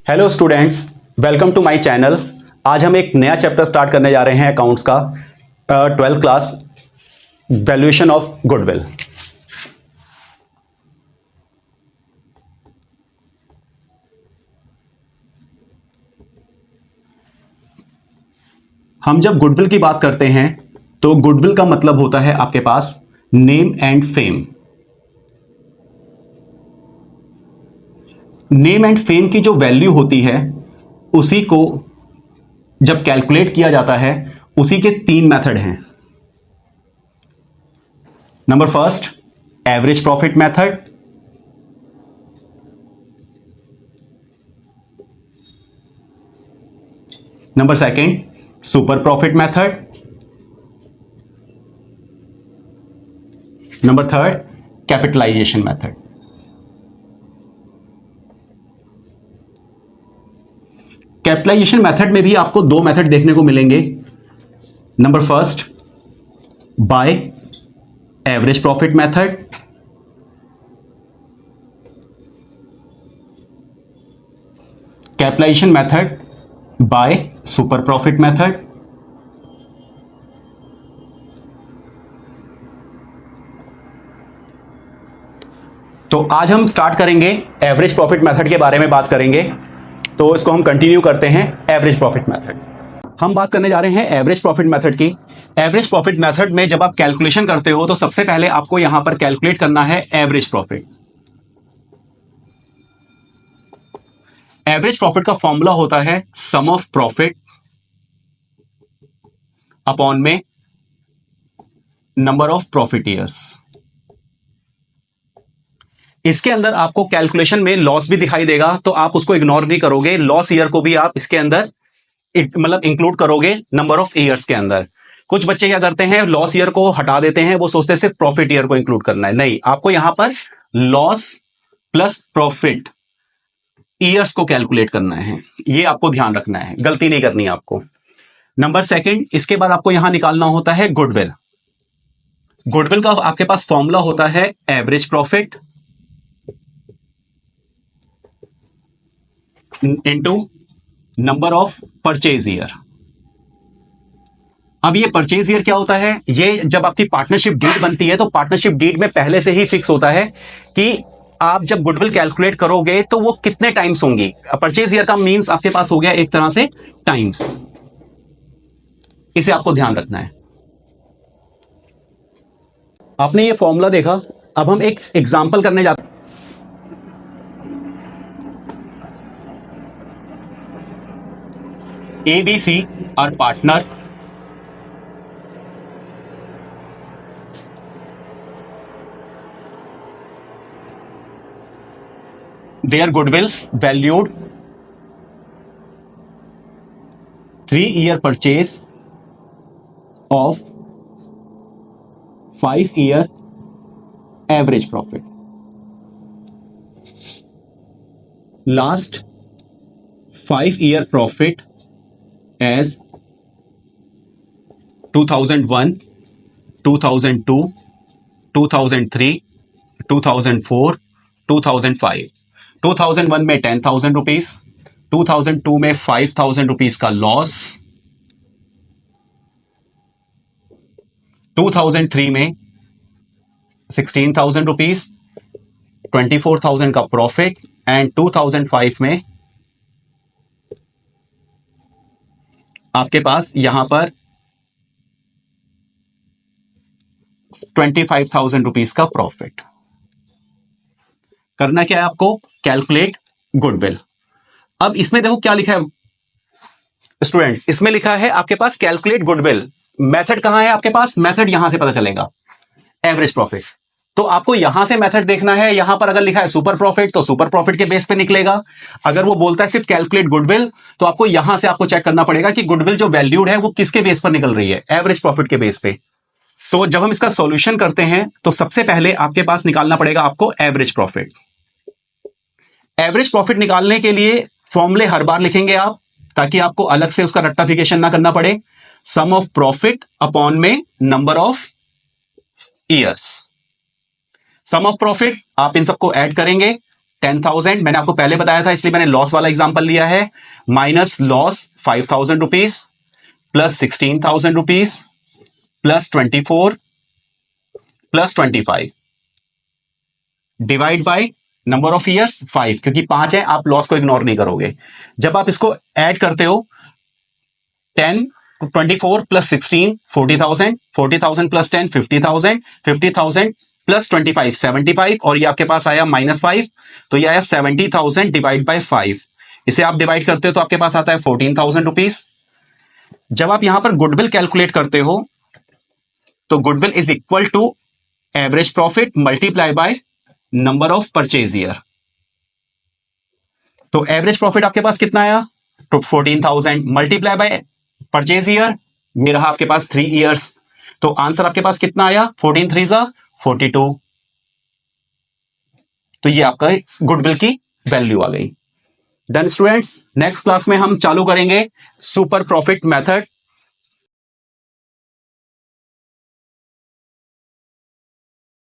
Hello students, welcome to my channel. आज हम एक नया चैप्टर स्टार्ट करने जा रहे हैं अकाउंट्स का, 12th class, valuation of goodwill. हम जब गुडविल की बात करते हैं तो गुडविल का मतलब होता है आपके पास name and fame. Name and fame की जो वैल्यू होती है उसी को जब कैलकुलेट किया जाता है, उसी के तीन मेथड हैं। Number first, average profit method. Number second, super profit method. Number third, capitalization method. Capitalization method में भी आपको दो मेथड देखने को मिलेंगे। Number first, by average profit method. Capitalization method by super profit method. तो आज हम स्टार्ट करेंगे एवरेज प्रॉफिट मेथड के बारे में बात करेंगे। तो इसको हम कंटिन्यू करते हैं एवरेज प्रॉफिट मेथड। हम बात करने जा रहे हैं एवरेज प्रॉफिट मेथड की। एवरेज प्रॉफिट मेथड में जब आप कैलकुलेशन करते हो तो सबसे पहले आपको यहां पर कैलकुलेट करना है एवरेज प्रॉफिट। एवरेज प्रॉफिट का फॉर्मूला होता है सम ऑफ प्रॉफिट अपॉन में नंबर ऑफ प्रॉफिट ईयर्स। इसके अंदर आपको कैलकुलेशन में लॉस भी दिखाई देगा, तो आप उसको इग्नोर नहीं करोगे। लॉस ईयर को भी आप इसके अंदर मतलब इंक्लूड करोगे नंबर ऑफ ईयर्स के अंदर। कुछ बच्चे क्या करते हैं, लॉस ईयर को हटा देते हैं, वो सोचते हैं सिर्फ प्रॉफिट ईयर को इंक्लूड करना है। नहीं, आपको यहां पर लॉस प्लस प्रॉफिट ईयर्स को कैलकुलेट करना है। ये आपको ध्यान रखना है, गलती नहीं करनी है आपको। नंबर सेकंड, इसके बाद आपको यहां निकालना होता है गुडविल। गुडविल का आपके पास फॉर्मूला होता है average profit into number of purchase year. अब ये परचेज ईयर क्या होता है, ये जब आपकी पार्टनरशिप डीड बनती है तो पार्टनरशिप डीड में पहले से ही फिक्स होता है कि आप जब गुडविल कैलकुलेट करोगे तो वो कितने टाइम्स होंगी। परचेज ईयर का मींस आपके पास हो गया एक तरह से टाइम्स। इसे आपको ध्यान रखना है। आपने ये फॉर्मूला देखा, अब हम एक एग्जांपल करने जाते हैं। ABC are partner. Their goodwill valued 3-year purchase of 5-year average profit. Last 5-year profit as 2001, 2002, 2003, 2004, 2005। 2001 में 10,000 रुपीज, 2002 में 5,000 रुपीज का लॉस, 2003 में 16,000 रुपीज, 24,000 का प्रॉफिट एंड 2005 में आपके पास यहां पर 25,000 रुपीज का प्रॉफिट। करना क्या है आपको, कैलकुलेट गुडविल। अब इसमें देखो क्या लिखा है स्टूडेंट्स, इसमें लिखा है आपके पास कैलकुलेट गुडविल। मेथड कहां है आपके पास, मेथड यहां से पता चलेगा, एवरेज प्रॉफिट। तो आपको यहां से मेथड देखना है। यहां पर अगर लिखा है सुपर प्रॉफिट तो सुपर प्रॉफिट के बेस पे निकलेगा। अगर वो बोलता है सिर्फ कैलकुलेट गुडविल तो आपको यहां से आपको चेक करना पड़ेगा कि गुडविल जो वैल्यूड है वो किसके बेस पर निकल रही है, एवरेज प्रॉफिट के बेस पे। तो जब हम इसका सॉल्यूशन करते हैं तो सबसे पहले आपके पास निकालना पड़ेगा आपको एवरेज प्रॉफिट। एवरेज प्रॉफिट निकालने के लिए फॉर्मूले हर बार लिखेंगे आप, ताकि आपको अलग से उसका रट्टाफिकेशन ना करना पड़े। सम ऑफ प्रॉफिट अपॉन में number of years. Sum of profit आप इन सबको ऐड करेंगे 10,000, मैंने आपको पहले बताया था इसलिए मैंने लॉस वाला एग्जांपल लिया है, minus loss 5,000 rupees plus 16,000 rupees plus 24 plus 25 divide by number of years 5, क्योंकि 5 है, आप लॉस को इग्नोर नहीं करोगे। जब आप इसको ऐड करते हो 10 24 प्लस 16 40,000, 40,000 प्लस 10 50,000, 50,000 प्लस 25 75, और ये आपके पास आया -5, तो ये आया 70,000 डिवाइड बाय 5। इसे आप डिवाइड करते हो तो आपके पास आता है 14,000 रुपीज। जब आप यहां पर गुडविल कैलकुलेट करते हो तो goodwill is equal to average profit multiply by number of purchase year. तो एवरेज प्रॉफिट आपके पास कितना आया, तो 14,000 मल्टीप्लाई बाय परचेज ईयर, ये रहा आपके पास 3 ईयर्स। तो आंसर आपके पास कितना आया, 14 3 42। तो ये आपका गुडविल की वैल्यू आ गई। डन स्टूडेंट्स, नेक्स्ट क्लास में हम चालू करेंगे सुपर प्रॉफिट मेथड।